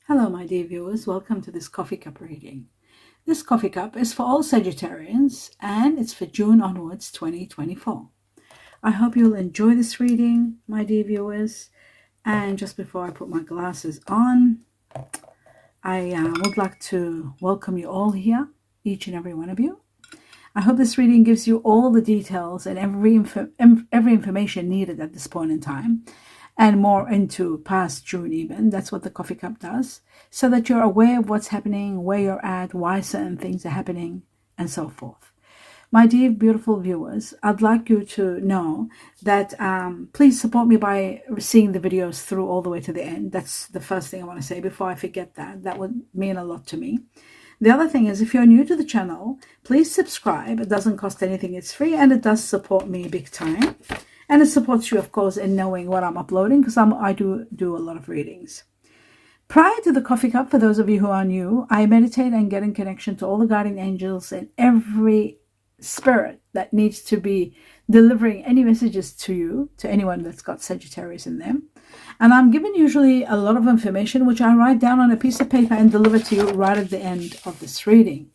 Hello, my dear viewers. Welcome to this coffee cup reading. This coffee cup is for all Sagittarians and it's for June onwards 2024. I hope you'll enjoy this reading, my dear viewers. And just before I put my glasses on, I would like to welcome you all here, each and every one of you. I hope this reading gives you all the details and every information needed at this point in time, and more into past June even. That's what the coffee cup does, so that you're aware of what's happening, where you're at, why certain things are happening, and so forth. My dear beautiful viewers, I'd like you to know that please support me by seeing the videos through all the way to the end. That's the first thing I want to say before I forget that. That would mean a lot to me. The other thing is, if you're new to the channel, please subscribe. It doesn't cost anything. It's free, and it does support me big time. And it supports you, of course, in knowing what I'm uploading, because I do a lot of readings. Prior to the coffee cup, for those of you who are new, I meditate and get in connection to all the guardian angels and every spirit that needs to be delivering any messages to you, to anyone that's got Sagittarius in them. And I'm given usually a lot of information, which I write down on a piece of paper and deliver to you right at the end of this reading.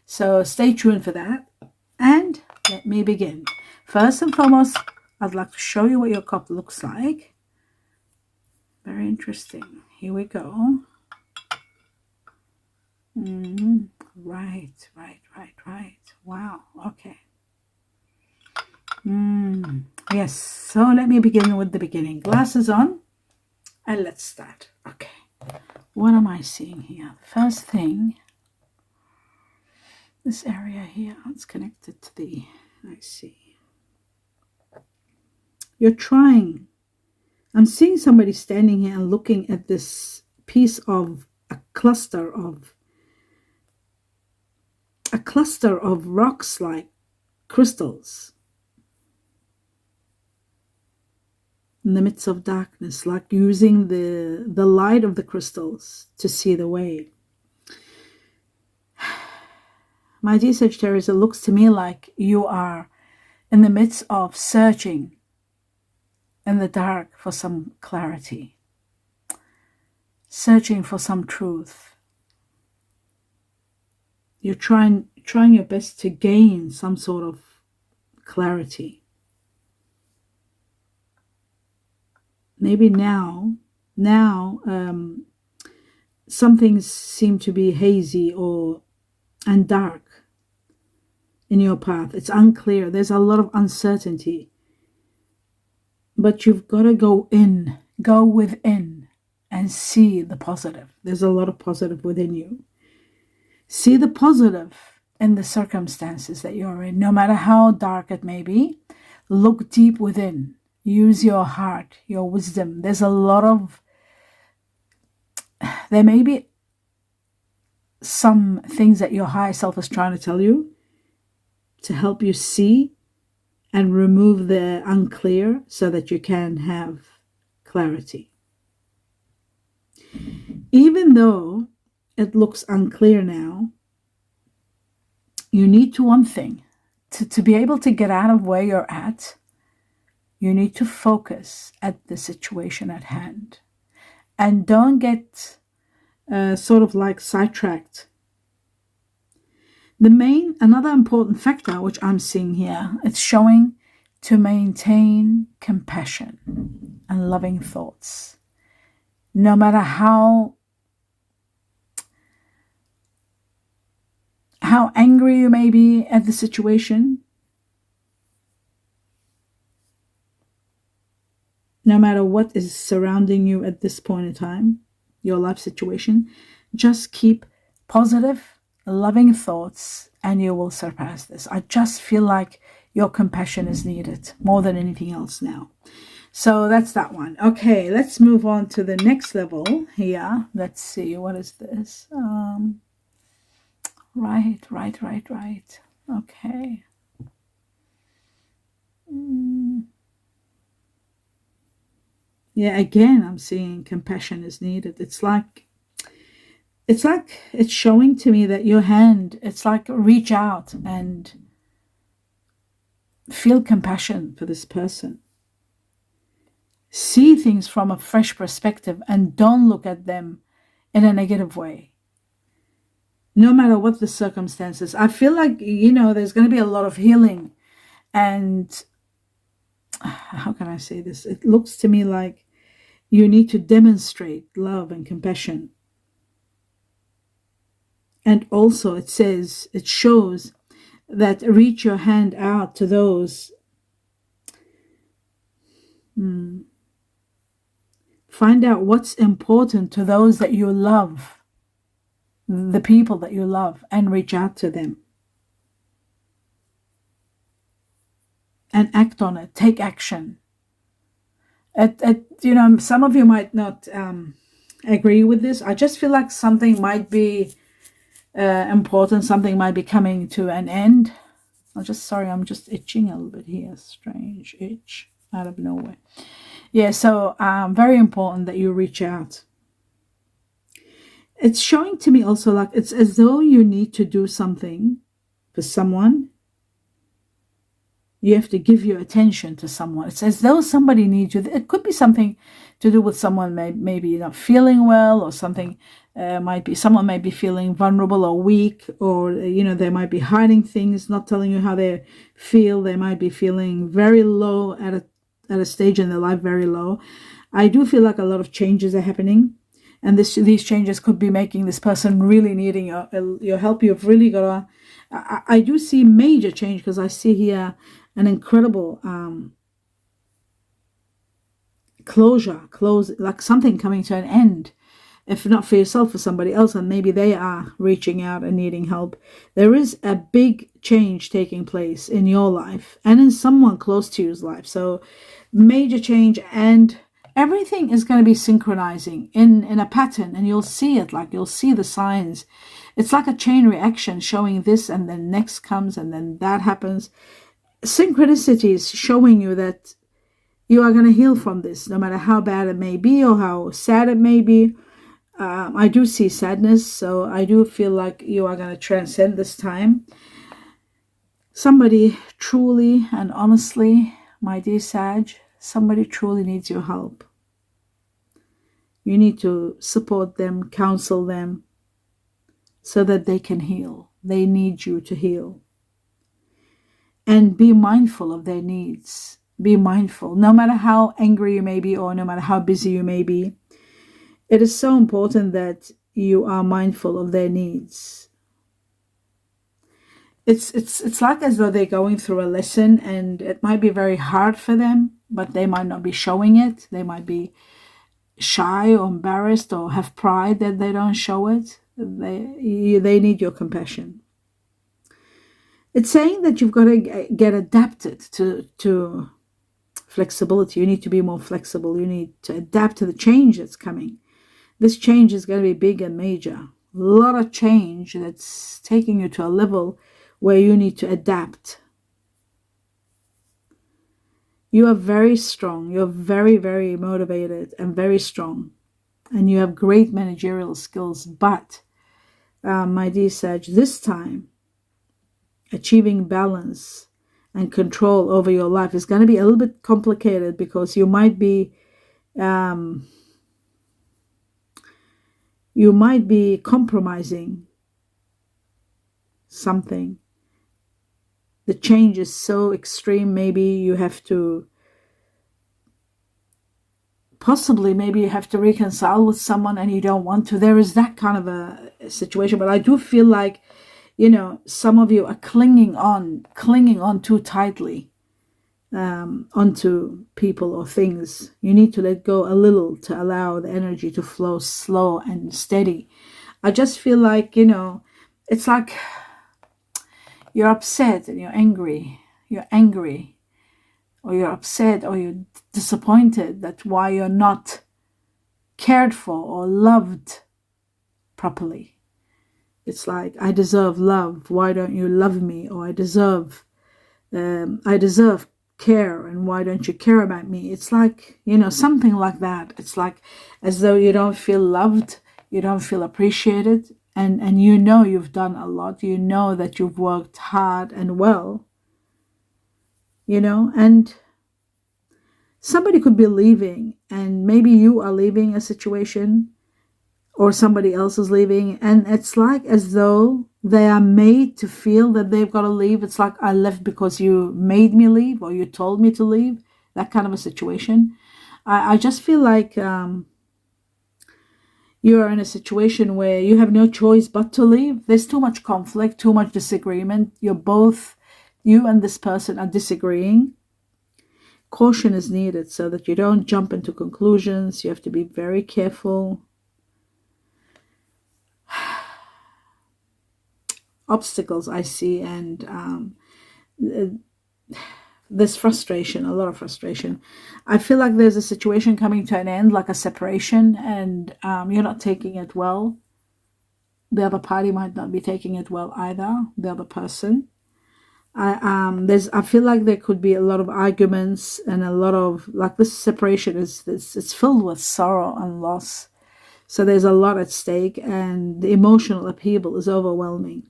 So stay tuned for that. And let me begin. First and foremost, I'd like to show you what your cup looks like. Very interesting. Here we go. Right. Wow. Okay. Yes. So let me begin with the beginning. Glasses on. And let's start. Okay. What am I seeing here? First thing, this area here, it's connected to the, I see. You're trying. I'm seeing somebody standing here and looking at this piece of a cluster of rocks like crystals in the midst of darkness, like using the light of the crystals to see the way. My dear Sagittarius, it looks to me like you are in the midst of searching in the dark for some clarity, searching for some truth. You're trying your best to gain some sort of clarity. Maybe now some things seem to be hazy and dark in your path. It's unclear. There's a lot of uncertainty. But you've got to go within and see the positive. There's a lot of positive within you. See the positive in the circumstances that you're in, no matter how dark it may be. Look deep within. Use your heart, your wisdom. There may be some things that your higher self is trying to tell you to help you see and remove the unclear so that you can have clarity. Even though it looks unclear now, you need to one thing. To be able to get out of where you're at, you need to focus at the situation at hand. And don't get sort of like sidetracked. Another important factor which I'm seeing here, it's showing to maintain compassion and loving thoughts. No matter how angry you may be at the situation, no matter what is surrounding you at this point in time, your life situation, just keep positive, loving thoughts, and you will surpass this. I just feel like your compassion is needed more than anything else now. So that's that one. Okay, let's move on to the next level here. Let's see, what is this? Right. Okay. Yeah, again, I'm seeing compassion is needed. It's like it's showing to me that your hand, it's like reach out and feel compassion for this person. See things from a fresh perspective and don't look at them in a negative way. No matter what the circumstances, I feel like, there's going to be a lot of healing. And how can I say this? It looks to me like you need to demonstrate love and compassion. And also it shows that reach your hand out to those. Find out what's important to those that you love, the people that you love, and reach out to them. And act on it. Take action. Some of you might not agree with this. I just feel like something might be important. Something might be coming to an end. I'm just itching a little bit here. Strange itch out of nowhere. Yeah, so very important that you reach out. It's showing to me also like it's as though you need to do something for someone. You have to give your attention to someone. It's as though somebody needs you. It could be something to do with someone maybe not feeling well, or something someone might be feeling vulnerable or weak, or they might be hiding things, not telling you how they feel. They might be feeling very low at a stage in their life, very low. I do feel like a lot of changes are happening, and these changes could be making this person really needing your help. You've really got to. I do see major change, because I see here an incredible close, like something coming to an end, if not for yourself, for somebody else, and maybe they are reaching out and needing help. There is a big change taking place in your life and in someone close to you's life. So major change, and everything is going to be synchronizing in a pattern, and you'll see it, like you'll see the signs. It's like a chain reaction, showing this, and then next comes, and then that happens. Synchronicities showing you that you are going to heal from this, no matter how bad it may be or how sad it may be. I do see sadness, so I do feel like you are going to transcend this time. Somebody truly and honestly, my dear Sag, somebody truly needs your help. You need to support them, counsel them, so that they can heal. They need you to heal. And be mindful of their needs. Be mindful, no matter how angry you may be, or no matter how busy you may be. It is so important that you are mindful of their needs. It's like as though they're going through a lesson, and it might be very hard for them, but they might not be showing it. They might be shy or embarrassed or have pride that they don't show it. They need your compassion. It's saying that you've got to get adapted to flexibility. You need to be more flexible. You need to adapt to the change that's coming. This change is going to be big and major. A lot of change that's taking you to a level where you need to adapt. You are very strong. You're very, very motivated and very strong. And you have great managerial skills. But, my dear Sag, this time, achieving balance and control over your life is going to be a little bit complicated, because you might be compromising something. The change is so extreme. Maybe you have to reconcile with someone, and you don't want to. There is that kind of a situation. But I do feel like, some of you are clinging on too tightly onto people or things. You need to let go a little to allow the energy to flow slow and steady. I just feel like, it's like you're upset and you're angry, or you're upset, or you're disappointed that why you're not cared for or loved properly. It's like, I deserve love. Why don't you love me? Or I deserve care, and why don't you care about me? It's like, something like that. It's like as though you don't feel loved, you don't feel appreciated, and you've done a lot. You know that you've worked hard and well, and somebody could be leaving, and maybe you are leaving a situation, or somebody else is leaving, and it's like as though they are made to feel that they've got to leave. It's like, I left because you made me leave or you told me to leave, that kind of a situation. I just feel like you are in a situation where you have no choice but to leave. There's too much conflict, too much disagreement. You and this person are disagreeing. Caution is needed so that you don't jump into conclusions. You have to be very careful. Obstacles I see, and there's frustration, a lot of frustration. I feel like there's a situation coming to an end, like a separation, and you're not taking it well. The other party might not be taking it well either, the other person. I feel like there could be a lot of arguments and a lot of, like, this separation it's filled with sorrow and loss. So there's a lot at stake, and the emotional upheaval is overwhelming.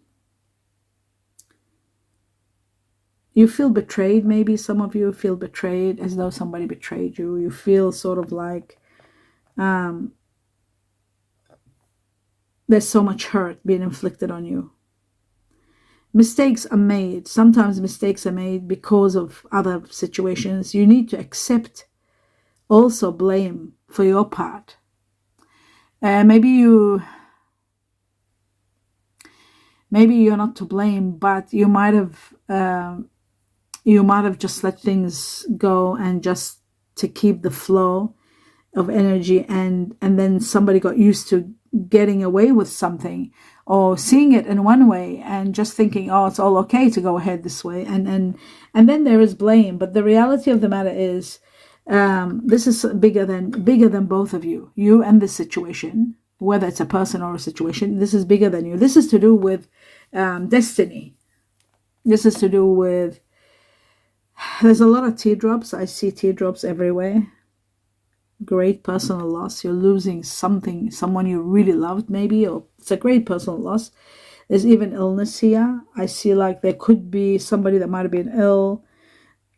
You feel betrayed. Maybe some of you feel betrayed, as though somebody betrayed you. You feel sort of like there's so much hurt being inflicted on you. Mistakes are made. Sometimes mistakes are made because of other situations. You need to accept also blame for your part. Maybe you're not to blame, but you might have just let things go, and just to keep the flow of energy, and then somebody got used to getting away with something, or seeing it in one way and just thinking, oh, it's all okay to go ahead this way, and then there is blame. But the reality of the matter is, this is bigger than both of you and this situation, whether it's a person or a situation. This is bigger than you. This is to do with destiny. This is to do with, there's a lot of teardrops. I see teardrops everywhere. Great personal loss. You're losing something, someone you really loved maybe, or it's a great personal loss. There's even illness here. I see like there could be somebody that might have been ill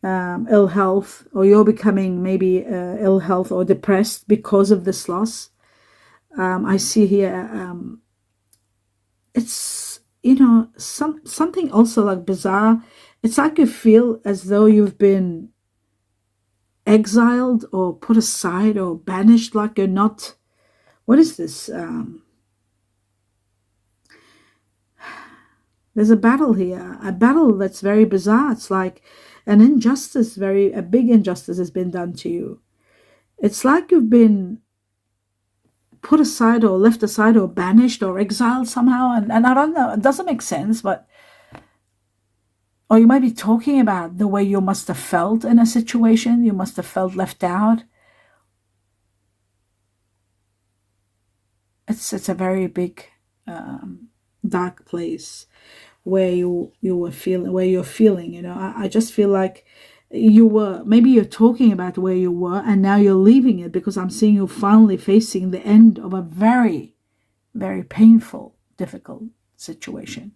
health, or you're becoming maybe ill health or depressed because of this loss. I see here it's, something also like bizarre. It's like you feel as though you've been exiled or put aside or banished, like you're not, what is this? There's a battle here, a battle that's very bizarre. It's like an injustice, a big injustice has been done to you. It's like you've been put aside or left aside or banished or exiled somehow. And I don't know, it doesn't make sense, but, or you might be talking about the way you must have felt in a situation. You must have felt left out. It's a very big, dark place where you're feeling. I just feel like maybe you're talking about where you were, and now you're leaving it, because I'm seeing you finally facing the end of a very, very painful, difficult situation.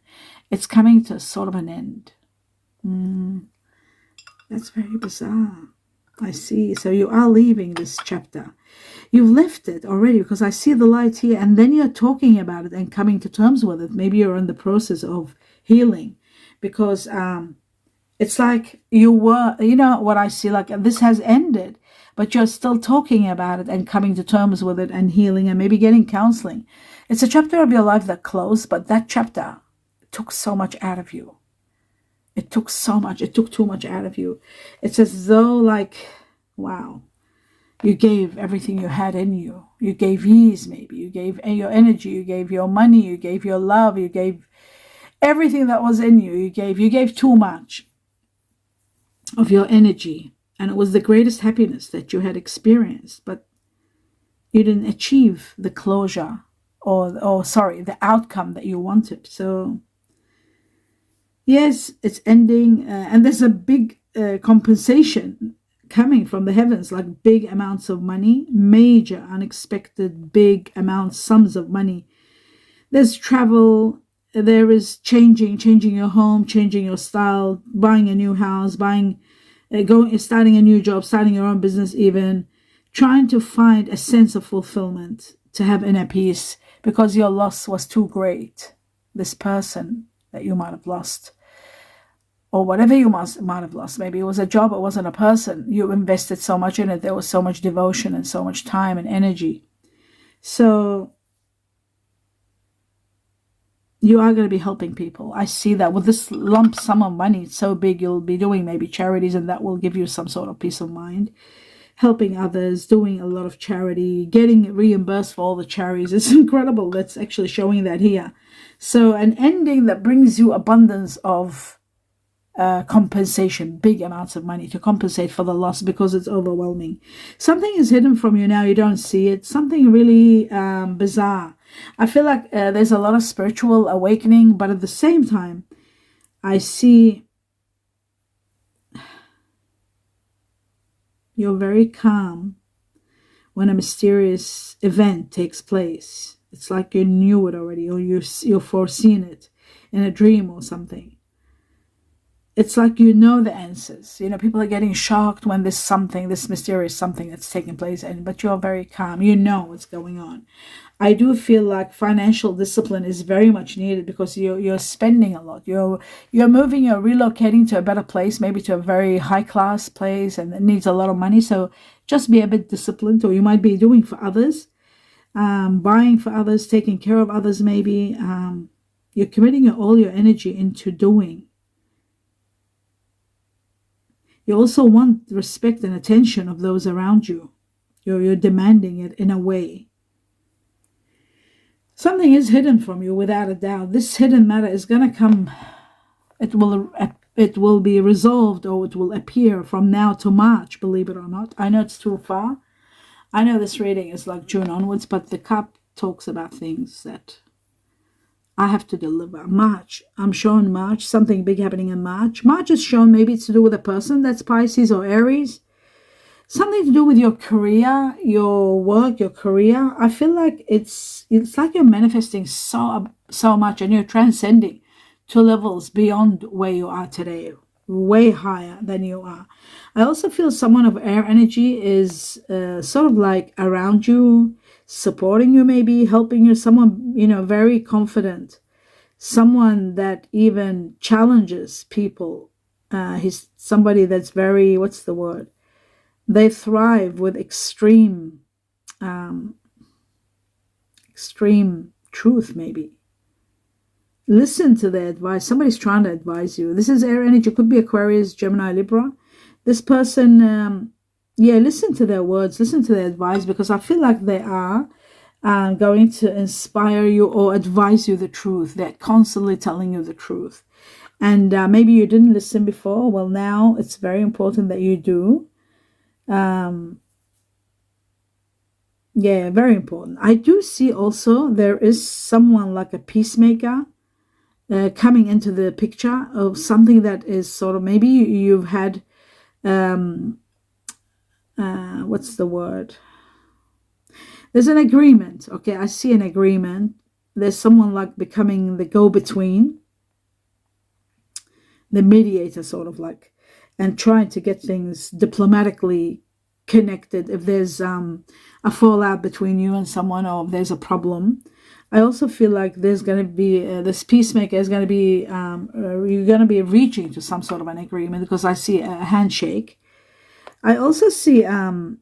It's coming to sort of an end. That's very bizarre. I see. So you are leaving this chapter. You've left it already, because I see the light here, and then you're talking about it and coming to terms with it. Maybe you're in the process of healing, because it's like you were, what I see, like this has ended, but you're still talking about it and coming to terms with it and healing and maybe getting counseling. It's a chapter of your life that closed, but that chapter took so much out of you. It took too much out of you. It's as though like, wow, you gave everything you had in you. You gave ease, maybe. You gave your energy. You gave your money. You gave your love. You gave everything that was in you. You gave too much of your energy. And it was the greatest happiness that you had experienced. But you didn't achieve the closure or the outcome that you wanted. So yes, it's ending, and there's a big compensation coming from the heavens, like big amounts of money, major, unexpected, big amounts, sums of money. There's travel, there is changing your home, changing your style, buying a new house, starting a new job, starting your own business even, trying to find a sense of fulfillment, to have inner peace. because your loss was too great. This person that you might have lost, or whatever you might have lost. Maybe it was a job, it wasn't a person. You invested so much in it. There was so much devotion and so much time and energy. So you are going to be helping people. I see that with this lump sum of money. It's so big, you'll be doing maybe charities, and that will give you some sort of peace of mind. Helping others, doing a lot of charity, getting reimbursed for all the charities. It's incredible. That's actually showing that here. So an ending that brings you abundance of compensation, big amounts of money to compensate for the loss because it's overwhelming. Something is hidden from you now, you don't see it. Something really bizarre. I feel like there's a lot of spiritual awakening, but at the same time, I see you're very calm when a mysterious event takes place. It's like you knew it already, or you've foreseen it in a dream or something. It's like you know the answers. You know, people are getting shocked when there's something, this mysterious something that's taking place, but you're very calm. You know what's going on. I do feel like financial discipline is very much needed because you're spending a lot. You're moving, you're relocating to a better place, maybe to a very high class place, and it needs a lot of money. So just be a bit disciplined, or you might be doing for others, buying for others, taking care of others. Maybe you're committing all your energy into doing. You also want respect and attention of those around you. You're demanding it in a way. Something is hidden from you without a doubt. This hidden matter is going to come. It will be resolved, or it will appear from now to March, believe it or not. I know it's too far. I know this reading is like June onwards, but the cup talks about things that I have to deliver. March. I'm shown March. Something big happening in March. March is shown, maybe it's to do with a person that's Pisces or Aries. Something to do with your career, your work, your career. I feel like it's like you're manifesting so much, and you're transcending to levels beyond where you are today, way higher than you are. I also feel someone of air energy is sort of like around you, supporting you, maybe helping you. Someone, very confident, someone that even challenges people. He's somebody that's very, what's the word? They thrive with extreme truth, maybe. Listen to their advice. Somebody's trying to advise you. This is air energy. It could be Aquarius, Gemini, Libra. This person, listen to their words, listen to their advice, because I feel like they are going to inspire you or advise you the truth. They're constantly telling you the truth. And maybe you didn't listen before. Well, now it's very important that you do. Very important. I do see also there is someone like a peacemaker coming into the picture, of something that is sort of, maybe you've had what's the word? There's an agreement. Okay, I see an agreement. There's someone like becoming the go-between, the mediator, sort of like, and trying to get things diplomatically connected if there's a fallout between you and someone, or if there's a problem. I also feel like there's going to be this peacemaker is going to be you're going to be reaching to some sort of an agreement, because I see a handshake. I also see I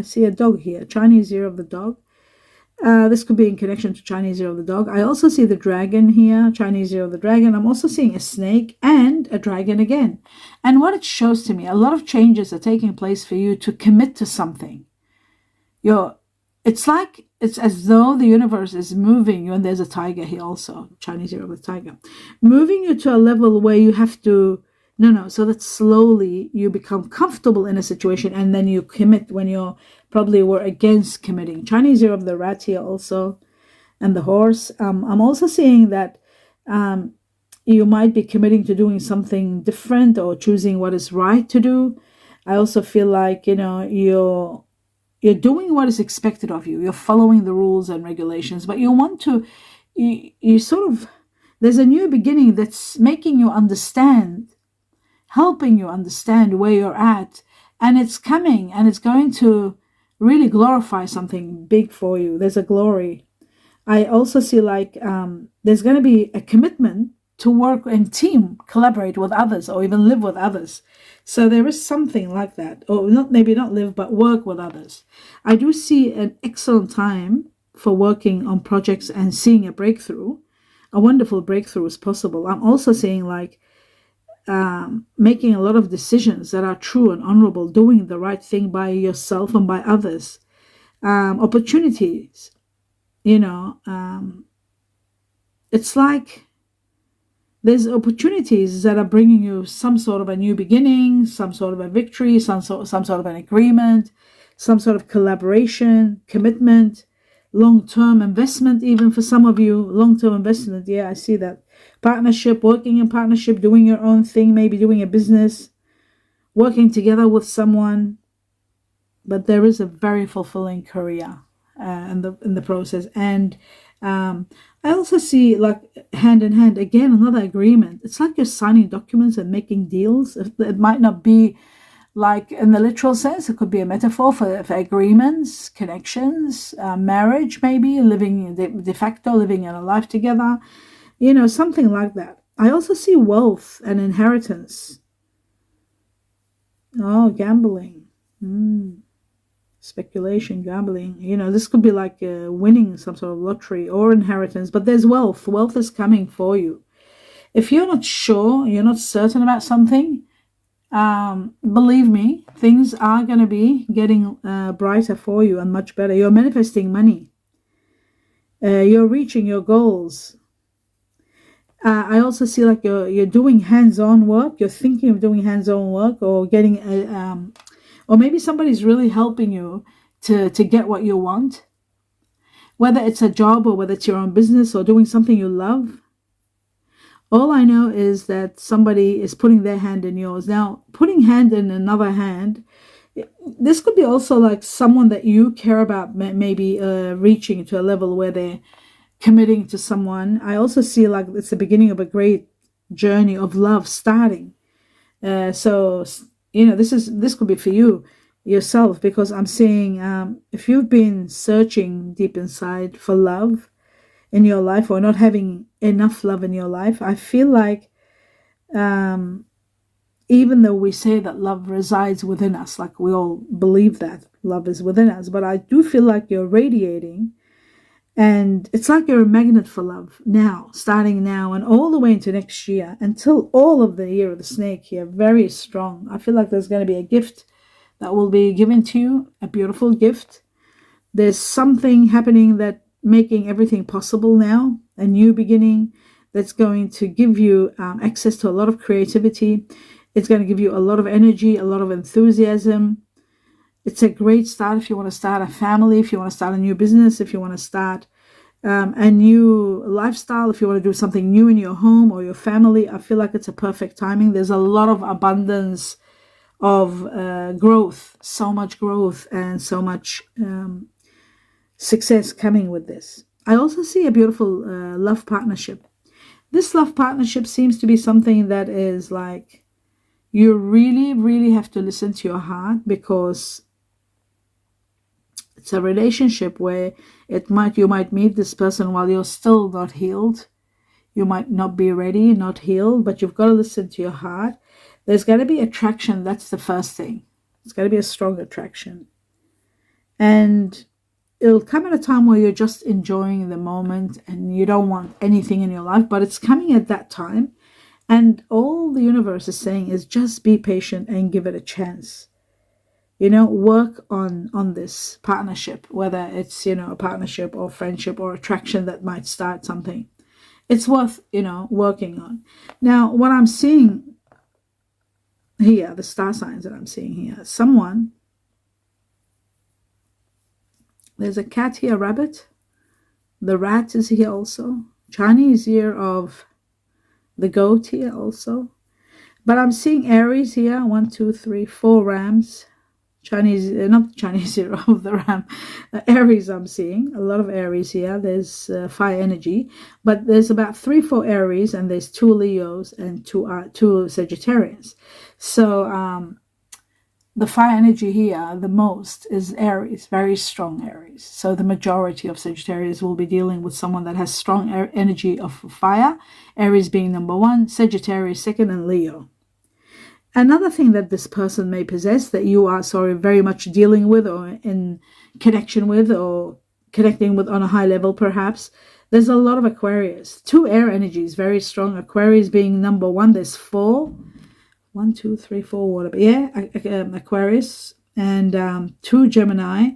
see a dog here, Chinese year of the dog. This could be in connection to Chinese year of the dog. I also see the dragon here, Chinese year of the dragon. I'm also seeing a snake and a dragon again. And what it shows to me, a lot of changes are taking place for you to commit to something. It's as though the universe is moving you, and there's a tiger here also, Chinese year of the tiger, moving you to a level where you have to, so that slowly you become comfortable in a situation, and then you commit when you probably were against committing. Chinese year of the rat here also, and the horse. I'm also seeing that you might be committing to doing something different, or choosing what is right to do. I also feel like, you're doing what is expected of you. You're following the rules and regulations, but you want to, you sort of, there's a new beginning that's making you understand, helping you understand where you're at, and it's coming, and it's going to really glorify something big for you. There's a glory. I also see like there's going to be a commitment to work and team, collaborate with others, or even live with others. So there is something like that, or not, maybe not live, but work with others. I do see an excellent time for working on projects and seeing a breakthrough. A wonderful breakthrough is possible. I'm also seeing like making a lot of decisions that are true and honorable, doing the right thing by yourself and by others. Opportunities, it's like there's opportunities that are bringing you some sort of a new beginning, some sort of a victory, some sort of an agreement, some sort of collaboration, commitment, long-term investment, even for some of you, long-term investment. Yeah, I see that. Partnership, working in partnership, doing your own thing, maybe doing a business, working together with someone. But there is a very fulfilling career in the process. And I also see like hand in hand, again, another agreement. It's like you're signing documents and making deals. It might not be like in the literal sense. It could be a metaphor for agreements, connections, marriage, maybe living de facto, living in a life together, something like that. I also see wealth and inheritance. Oh, gambling. Speculation, gambling, this could be like winning some sort of lottery or inheritance, but there's wealth. Wealth is coming for you. If you're not sure, you're not certain about something, believe me, things are going to be getting brighter for you and much better. You're manifesting money. You're reaching your goals. I also see like you're doing hands-on work. You're thinking of doing hands-on work, or getting or maybe somebody's really helping you to get what you want, whether it's a job or whether it's your own business or doing something you love. All I know is that somebody is putting their hand in yours. Now, putting hand in another hand, this could be also like someone that you care about, maybe reaching to a level where they're committing to someone. I also see like it's the beginning of a great journey of love starting. So this could be for you yourself, because I'm seeing if you've been searching deep inside for love in your life, or not having enough love in your life, I feel like even though we say that love resides within us, like we all believe that love is within us, but I do feel like you're radiating, and it's like you're a magnet for love now, starting now and all the way into next year, until all of the year of the snake here, very strong. I feel like there's going to be a gift that will be given to you, a beautiful gift. There's something happening that making everything possible now, a new beginning that's going to give you access to a lot of creativity. It's going to give you a lot of energy, a lot of enthusiasm. It's a great start if you want to start a family, if you want to start a new business, if you want to start a new lifestyle, if you want to do something new in your home or your family. I feel like it's a perfect timing. There's a lot of abundance of growth, so much growth and so much success coming with this. I also see a beautiful love partnership. This love partnership seems to be something that is like you really, really have to listen to your heart, because it's a relationship where you might meet this person while you're still not healed. You might not be ready, not healed, but you've got to listen to your heart. There's got to be attraction. That's the first thing. It's got to be a strong attraction. And it'll come at a time where you're just enjoying the moment and you don't want anything in your life, but it's coming at that time. And all the universe is saying is just be patient and give it a chance. Work on this partnership, whether it's, a partnership or friendship or attraction that might start something. It's worth, working on. Now, what I'm seeing here, the star signs that I'm seeing here, there's a cat here, a rabbit. The rat is here also. Chinese year of the goat here also. But I'm seeing Aries here, 1, 2, 3, 4 rams. Not Chinese year of the ram. Aries I'm seeing. A lot of Aries here. There's fire energy. But there's about 3, 4 Aries, and there's 2 Leos and 2 Sagittarians. So the fire energy here, the most, is Aries, very strong Aries. So the majority of Sagittarius will be dealing with someone that has strong energy of fire, Aries being number 1, Sagittarius second, and Leo. Another thing that this person may possess that you are, very much dealing with or in connection with or connecting with on a high level perhaps, there's a lot of Aquarius. 2 air energies, very strong. Aquarius being number 1, there's 4. 1, 2, 3, 4, whatever. Yeah, Aquarius, and 2 Gemini,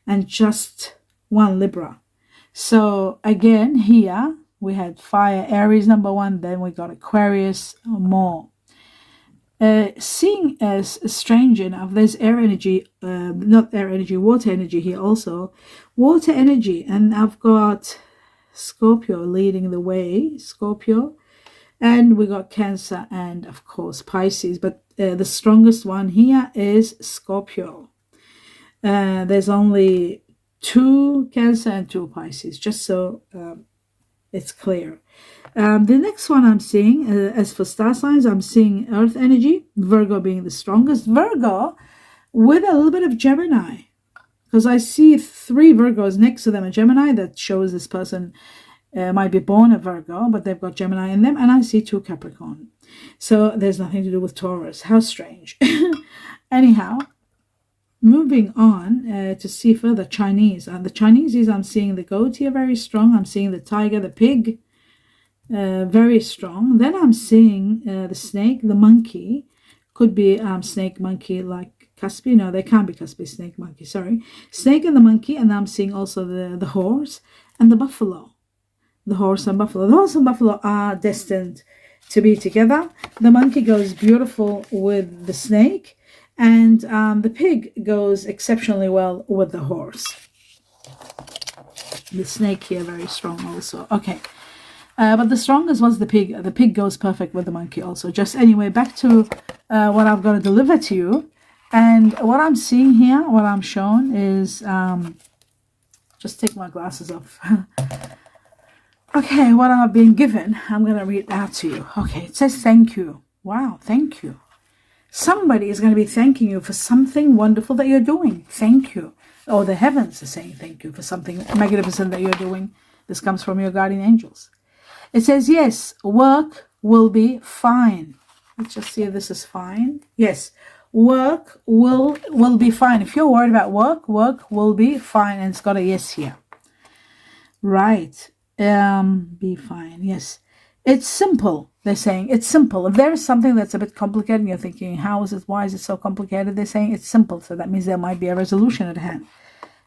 and just 1 Libra. So again, here we had fire, Aries number 1, then we got Aquarius more. Seeing as strange enough, there's air energy, not air energy, water energy here also. Water energy, and I've got Scorpio leading the way, Scorpio. And we got Cancer and, of course, Pisces. But the strongest one here is Scorpio. There's only 2 Cancer and 2 Pisces, just so it's clear. The next one I'm seeing, as for star signs, I'm seeing Earth energy, Virgo being the strongest. Virgo with a little bit of Gemini. Because I see 3 Virgos next to them, a Gemini, that shows this person might be born a Virgo, but they've got Gemini in them, and I see 2 Capricorn. So there's nothing to do with Taurus. How strange. Anyhow, moving on to see further Chinese. The Chinese, I'm seeing the goat here very strong. I'm seeing the tiger, the pig, very strong. Then I'm seeing the snake, the monkey. Could be snake, monkey, like Caspi. No, they can't be Caspi, snake, monkey, sorry. Snake and the monkey, and I'm seeing also the horse and the buffalo. The horse and buffalo. The horse and buffalo are destined to be together. The monkey goes beautiful with the snake, and the pig goes exceptionally well with the horse. The snake here very strong also. Okay, but the strongest was the pig. The pig goes perfect with the monkey also. Just anyway, back to what I've got to deliver to you. And what I'm seeing here, what I'm shown is, just take my glasses off. Okay, what I've been given, I'm going to read out to you. Okay, it says thank you. Wow, thank you. Somebody is going to be thanking you for something wonderful that you're doing. Thank you. Or the heavens are saying thank you for something magnificent that you're doing. This comes from your guardian angels. It says, yes, work will be fine. Let's just see if this is fine. Yes, work will be fine. If you're worried about work will be fine. And it's got a yes here. Right. Be fine. Yes, it's simple. They're saying it's simple. If there is something that's a bit complicated and you're thinking, how is it, why is it so complicated, they're saying it's simple. So that means there might be a resolution at hand.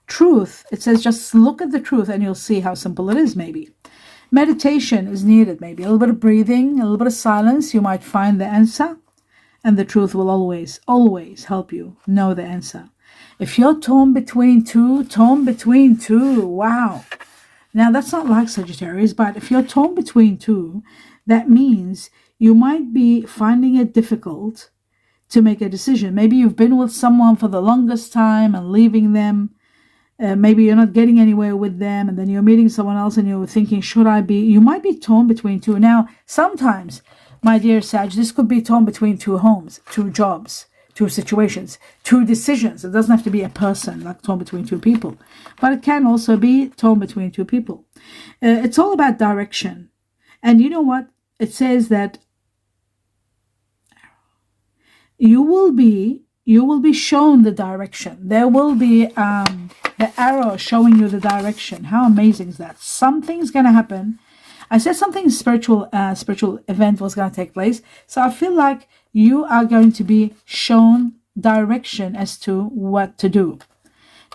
Truth, it says just look at the truth and you'll see how simple it is. Maybe meditation is needed, maybe a little bit of breathing, a little bit of silence. You might find the answer, and the truth will always help you know the answer. If you're torn between two, wow. Now, that's not like Sagittarius, but if you're torn between 2, that means you might be finding it difficult to make a decision. Maybe you've been with someone for the longest time and leaving them. Maybe you're not getting anywhere with them, and then you're meeting someone else and you're thinking, should I be? You might be torn between 2. Now, sometimes, my dear Sag, this could be torn between 2 homes, 2 jobs, 2 situations, 2 decisions. It doesn't have to be a person, like torn between 2 people. But it can also be torn between 2 people. It's all about direction. And you know what? It says that you will be shown the direction. There will be the arrow showing you the direction. How amazing is that? Something's going to happen. I said something spiritual event was going to take place. So I feel like you are going to be shown direction as to what to do.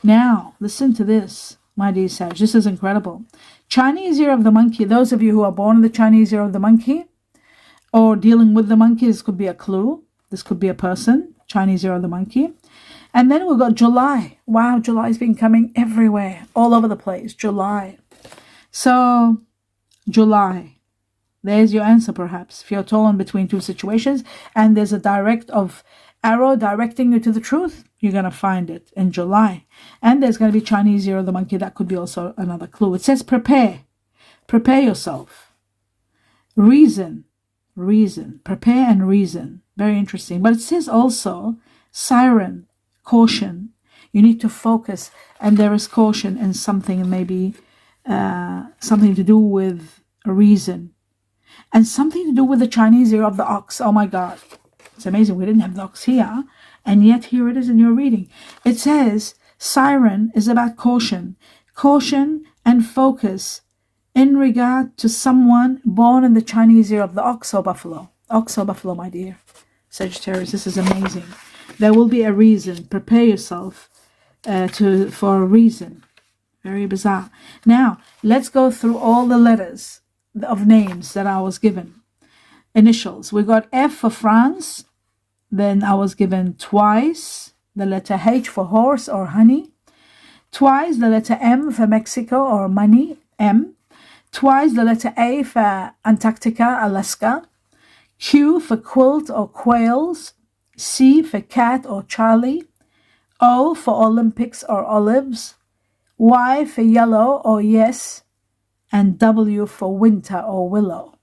Now, listen to this, my dear Sag. This is incredible. Chinese year of the monkey. Those of you who are born in the Chinese year of the monkey or dealing with the monkey, this could be a clue. This could be a person. Chinese year of the monkey. And then we've got July. Wow, July's been coming everywhere, all over the place. July. So, July. There's your answer, perhaps. If you're torn between 2 situations and there's a direct of arrow directing you to the truth, you're going to find it in July. And there's going to be Chinese year of the monkey. That could be also another clue. It says prepare. Prepare yourself. Reason. Prepare and reason. Very interesting. But it says also Siren, caution. You need to focus, and there is caution in something, maybe something to do with a reason, and something to do with the Chinese year of the ox. Oh my God, it's amazing. We didn't have the ox here, and yet here it is in your reading. It says siren is about caution and focus in regard to someone born in the Chinese year of the ox or buffalo. Ox or buffalo, my dear Sagittarius. This is amazing. There will be a reason. Prepare yourself for a reason. Very bizarre. Now, let's go through all the letters of names that I was given. Initials. We got F for France. Then I was given twice the letter H for horse or honey. Twice the letter M for Mexico or money, M. Twice the letter A for Antarctica, Alaska. Q for quilt or quails. C for cat or Charlie. O for Olympics or olives. Y for yellow or yes. And W for winter or willow.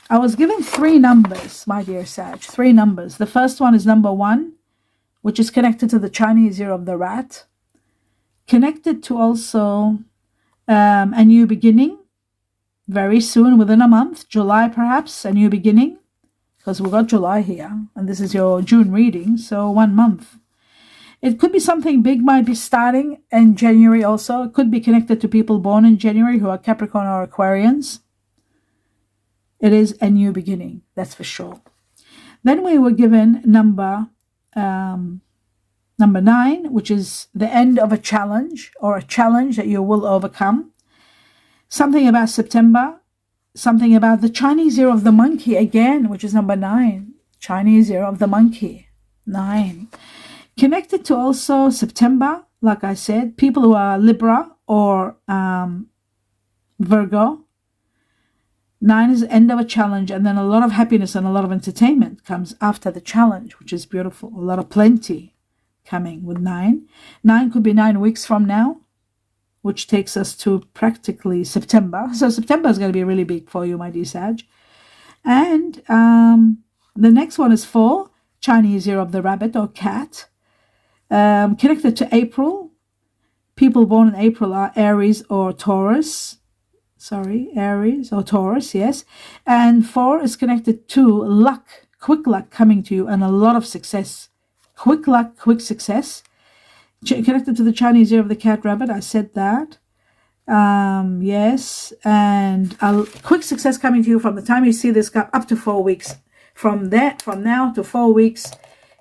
I was given 3 numbers, my dear Sag. 3 numbers. The first one is number 1, which is connected to the Chinese year of the rat. Connected to also a new beginning. Very soon, within a month, July perhaps, a new beginning. Because we've got July here, and this is your June reading, so 1 month. It could be something big might be starting in January also. It could be connected to people born in January who are Capricorn or Aquarians. It is a new beginning, that's for sure. Then we were given number 9, which is the end of a challenge or a challenge that you will overcome. Something about September, something about the Chinese year of the monkey again, which is number 9. Chinese year of the monkey, 9. Connected to also September, like I said, people who are Libra or Virgo. 9 is the end of a challenge, and then a lot of happiness and a lot of entertainment comes after the challenge, which is beautiful. A lot of plenty coming with 9. 9 could be 9 weeks from now, which takes us to practically September. So September is going to be really big for you, my dear Sag. And the next one is 4, Chinese year of the rabbit or cat. Connected to April. People born in April are Aries or Taurus. Aries or Taurus, yes. And 4 is connected to luck, quick luck coming to you and a lot of success. Quick luck, quick success. Connected to the Chinese year of the cat rabbit, I said that. Yes, and quick success coming to you from the time you see this cup up to 4 weeks. From now to 4 weeks,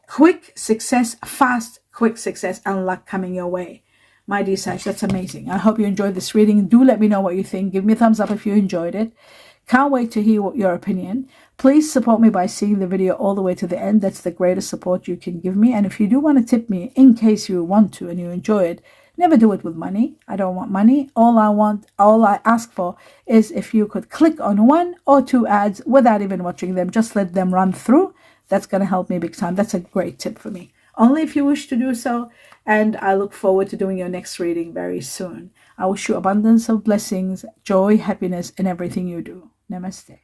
quick success, fast, quick success and luck coming your way. My dear Sag, that's amazing. I hope you enjoyed this reading. Do let me know what you think. Give me a thumbs up if you enjoyed it. Can't wait to hear your opinion. Please support me by seeing the video all the way to the end. That's the greatest support you can give me. And if you do want to tip me, in case you want to and you enjoy it, never do it with money. I don't want money. All I ask for is if you could click on 1 or 2 ads without even watching them. Just let them run through. That's going to help me big time. That's a great tip for me. Only if you wish to do so. And I look forward to doing your next reading very soon. I wish you abundance of blessings, joy, happiness in everything you do. Namaste.